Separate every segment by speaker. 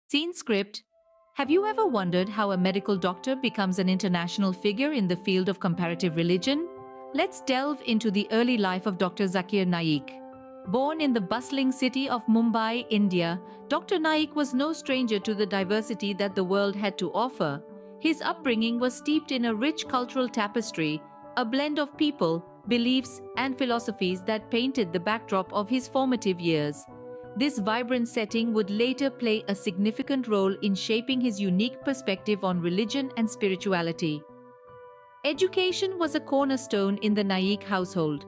Speaker 1: Scene script. Have you ever wondered how a medical doctor becomes an international figure in the field of comparative religion? Let's delve into the early life of Dr. Zakir Naik. Born in the bustling city of Mumbai, India, Dr. Naik was no stranger to the diversity that the world had to offer. His upbringing was steeped in a rich cultural tapestry, a blend of people, beliefs, and philosophies that painted the backdrop of his formative years. This vibrant setting would later play a significant role in shaping his unique perspective on religion and spirituality. Education was a cornerstone in the Naik household.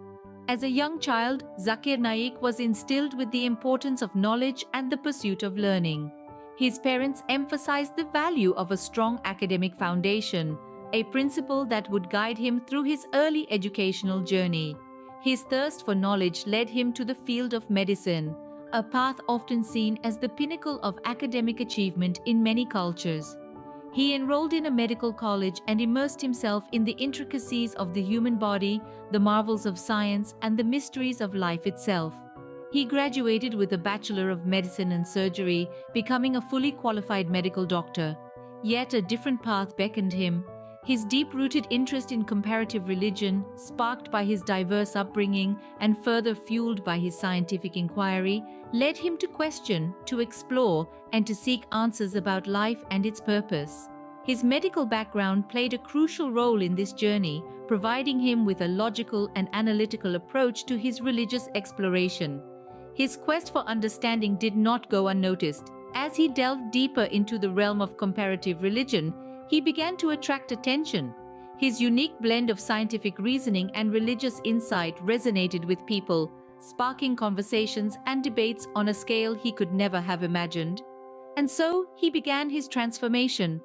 Speaker 1: As a young child, Zakir Naik was instilled with the importance of knowledge and the pursuit of learning. His parents emphasized the value of a strong academic foundation, a principle that would guide him through his early educational journey. His thirst for knowledge led him to the field of medicine, a path often seen as the pinnacle of academic achievement in many cultures. He enrolled in a medical college and immersed himself in the intricacies of the human body, the marvels of science, and the mysteries of life itself. He graduated with a Bachelor of Medicine and Surgery, becoming a fully qualified medical doctor. Yet a different path beckoned him. His deep-rooted interest in comparative religion, sparked by his diverse upbringing and further fueled by his scientific inquiry, led him to question, to explore, and to seek answers about life and its purpose. His medical background played a crucial role in this journey, providing him with a logical and analytical approach to his religious exploration. His quest for understanding did not go unnoticed. As he delved deeper into the realm of comparative religion, he began to attract attention. His unique blend of scientific reasoning and religious insight resonated with people, sparking conversations and debates on a scale he could never have imagined. And so, he began his transformation.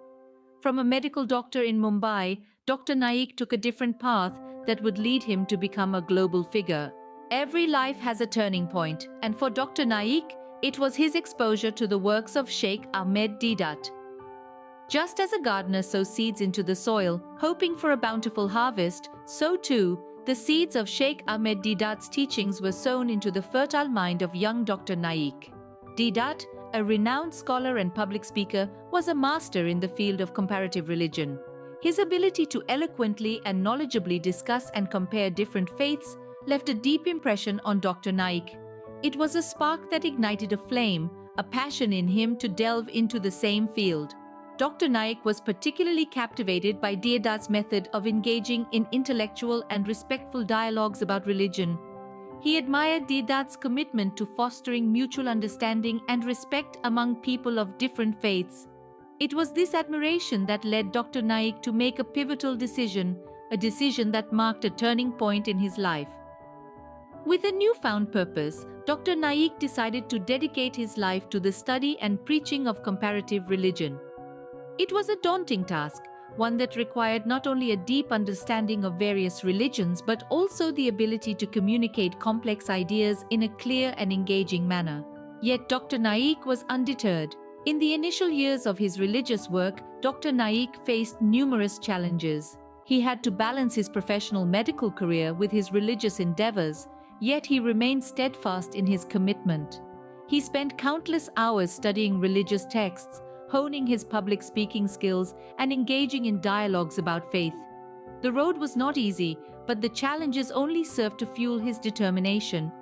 Speaker 1: From a medical doctor in Mumbai, Dr. Naik took a different path that would lead him to become a global figure. Every life has a turning point, and for Dr. Naik, it was his exposure to the works of Sheikh Ahmed Deedat. Just as a gardener sows seeds into the soil, hoping for a bountiful harvest, so too, the seeds of Sheikh Ahmed Deedat's teachings were sown into the fertile mind of young Dr. Naik. Deedat, a renowned scholar and public speaker, was a master in the field of comparative religion. His ability to eloquently and knowledgeably discuss and compare different faiths left a deep impression on Dr. Naik. It was a spark that ignited a flame, a passion in him to delve into the same field. Dr. Naik was particularly captivated by Deedat's method of engaging in intellectual and respectful dialogues about religion. He admired Deedat's commitment to fostering mutual understanding and respect among people of different faiths. It was this admiration that led Dr. Naik to make a pivotal decision, a decision that marked a turning point in his life. With a newfound purpose, Dr. Naik decided to dedicate his life to the study and preaching of comparative religion. It was a daunting task, one that required not only a deep understanding of various religions but also the ability to communicate complex ideas in a clear and engaging manner. Yet Dr. Naik was undeterred. In the initial years of his religious work, Dr. Naik faced numerous challenges. He had to balance his professional medical career with his religious endeavors, yet he remained steadfast in his commitment. He spent countless hours studying religious texts, honing his public speaking skills, and engaging in dialogues about faith. The road was not easy, but the challenges only served to fuel his determination.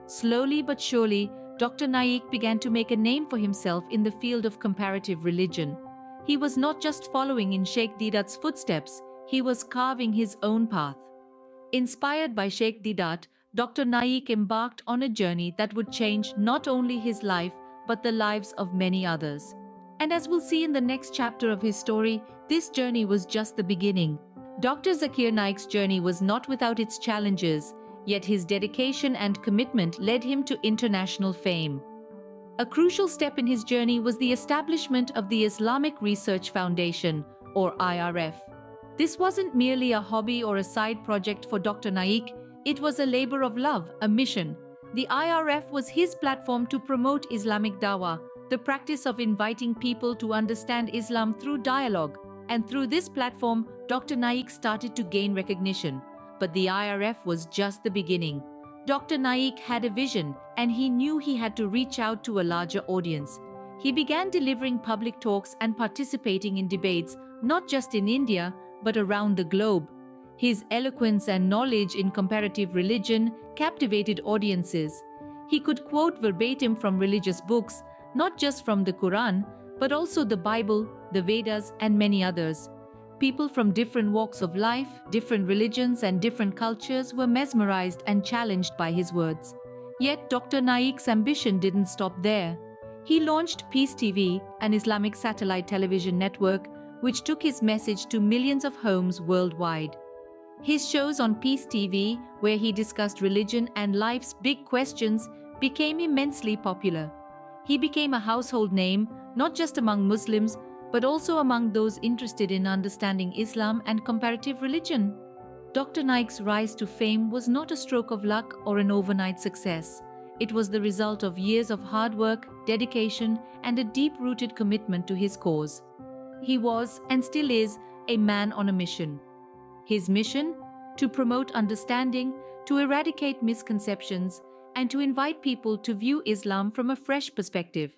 Speaker 1: Slowly but surely, Dr. Naik began to make a name for himself in the field of comparative religion. He was not just following in Sheikh Deedat's footsteps, he was carving his own path. Inspired by Sheikh Deedat, Dr. Naik embarked on a journey that would change not only his life, but the lives of many others. And as we'll see in the next chapter of his story, this journey was just the beginning. Dr. Zakir Naik's journey was not without its challenges, yet his dedication and commitment led him to international fame. A crucial step in his journey was the establishment of the Islamic Research Foundation, or IRF. This wasn't merely a hobby or a side project for Dr. Naik, it was a labor of love, a mission. The IRF was his platform to promote Islamic Dawah, the practice of inviting people to understand Islam through dialogue, and through this platform, Dr. Naik started to gain recognition. But the IRF was just the beginning. Dr. Naik had a vision, and he knew he had to reach out to a larger audience. He began delivering public talks and participating in debates, not just in India, but around the globe. His eloquence and knowledge in comparative religion captivated audiences. He could quote verbatim from religious books, not just from the Quran, but also the Bible, the Vedas, and many others. People from different walks of life, different religions, and different cultures were mesmerized and challenged by his words. Yet Dr. Naik's ambition didn't stop there. He launched Peace TV, an Islamic satellite television network, which took his message to millions of homes worldwide. His shows on Peace TV, where he discussed religion and life's big questions, became immensely popular. He became a household name, not just among Muslims, but also among those interested in understanding Islam and comparative religion. Dr. Naik's rise to fame was not a stroke of luck or an overnight success. It was the result of years of hard work, dedication, and a deep-rooted commitment to his cause. He was, and still is, a man on a mission. His mission? To promote understanding, to eradicate misconceptions, and to invite people to view Islam from a fresh perspective.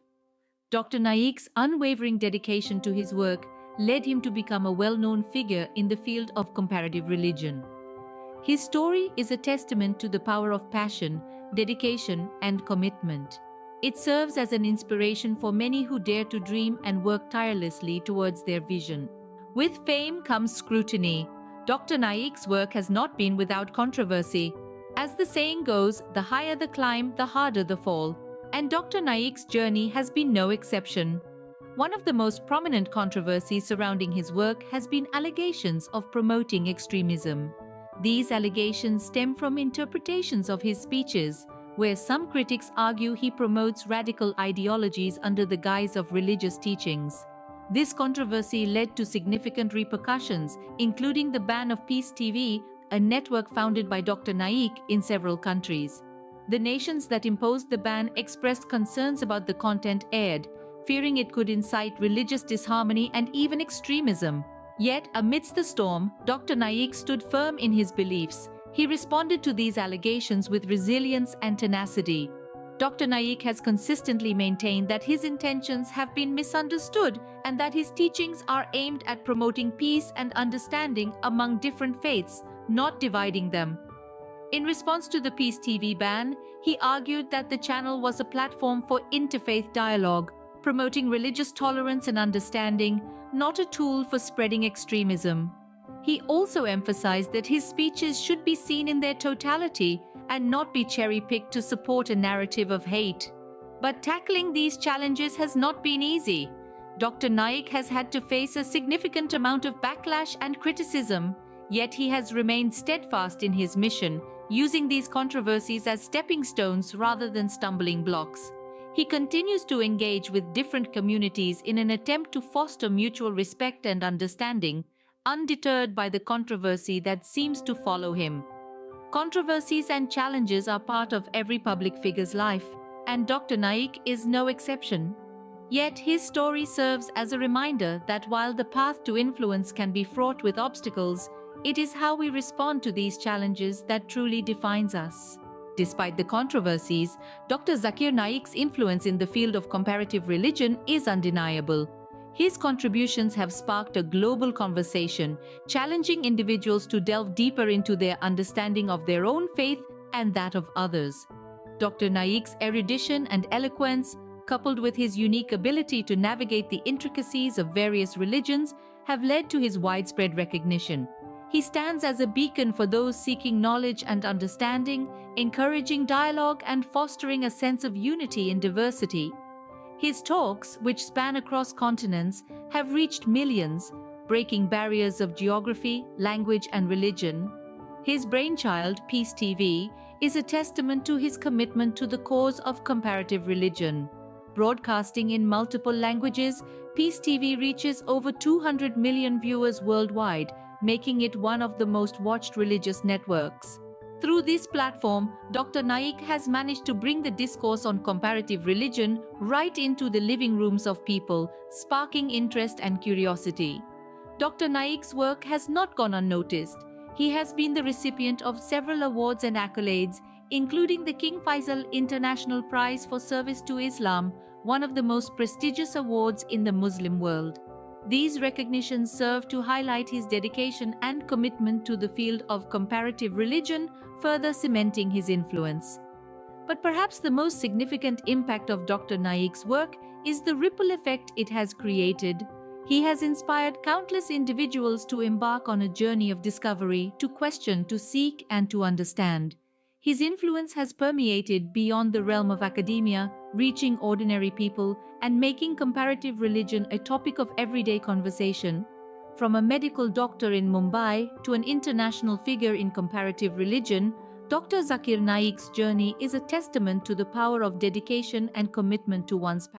Speaker 1: Dr. Naik's unwavering dedication to his work led him to become a well-known figure in the field of comparative religion. His story is a testament to the power of passion, dedication, and commitment. It serves as an inspiration for many who dare to dream and work tirelessly towards their vision. With fame comes scrutiny. Dr. Naik's work has not been without controversy. As the saying goes, the higher the climb, the harder the fall. And Dr. Naik's journey has been no exception. One of the most prominent controversies surrounding his work has been allegations of promoting extremism. These allegations stem from interpretations of his speeches, where some critics argue he promotes radical ideologies under the guise of religious teachings. This controversy led to significant repercussions, including the ban of Peace TV, a network founded by Dr. Naik, in several countries. The nations that imposed the ban expressed concerns about the content aired, fearing it could incite religious disharmony and even extremism. Yet, amidst the storm, Dr. Naik stood firm in his beliefs. He responded to these allegations with resilience and tenacity. Dr. Naik has consistently maintained that his intentions have been misunderstood and that his teachings are aimed at promoting peace and understanding among different faiths, not dividing them. In response to the Peace TV ban, he argued that the channel was a platform for interfaith dialogue, promoting religious tolerance and understanding, not a tool for spreading extremism. He also emphasized that his speeches should be seen in their totality and not be cherry-picked to support a narrative of hate. But tackling these challenges has not been easy. Dr. Naik has had to face a significant amount of backlash and criticism, yet he has remained steadfast in his mission, using these controversies as stepping stones rather than stumbling blocks. He continues to engage with different communities in an attempt to foster mutual respect and understanding, undeterred by the controversy that seems to follow him. Controversies and challenges are part of every public figure's life, and Dr. Naik is no exception. Yet his story serves as a reminder that while the path to influence can be fraught with obstacles, it is how we respond to these challenges that truly defines us. Despite the controversies, Dr. Zakir Naik's influence in the field of comparative religion is undeniable. His contributions have sparked a global conversation, challenging individuals to delve deeper into their understanding of their own faith and that of others. Dr. Naik's erudition and eloquence, coupled with his unique ability to navigate the intricacies of various religions, have led to his widespread recognition. He stands as a beacon for those seeking knowledge and understanding, encouraging dialogue and fostering a sense of unity in diversity. His talks, which span across continents, have reached millions, breaking barriers of geography, language, and religion. His brainchild, Peace TV, is a testament to his commitment to the cause of comparative religion. Broadcasting in multiple languages, Peace TV reaches over 200 million viewers worldwide, making it one of the most watched religious networks. Through this platform, Dr. Naik has managed to bring the discourse on comparative religion right into the living rooms of people, sparking interest and curiosity. Dr. Naik's work has not gone unnoticed. He has been the recipient of several awards and accolades, including the King Faisal International Prize for Service to Islam, one of the most prestigious awards in the Muslim world. These recognitions serve to highlight his dedication and commitment to the field of comparative religion, further cementing his influence. But perhaps the most significant impact of Dr. Naik's work is the ripple effect it has created. He has inspired countless individuals to embark on a journey of discovery, to question, to seek, and to understand. His influence has permeated beyond the realm of academia, reaching ordinary people and making comparative religion a topic of everyday conversation. From a medical doctor in Mumbai to an international figure in comparative religion, Dr. Zakir Naik's journey is a testament to the power of dedication and commitment to one's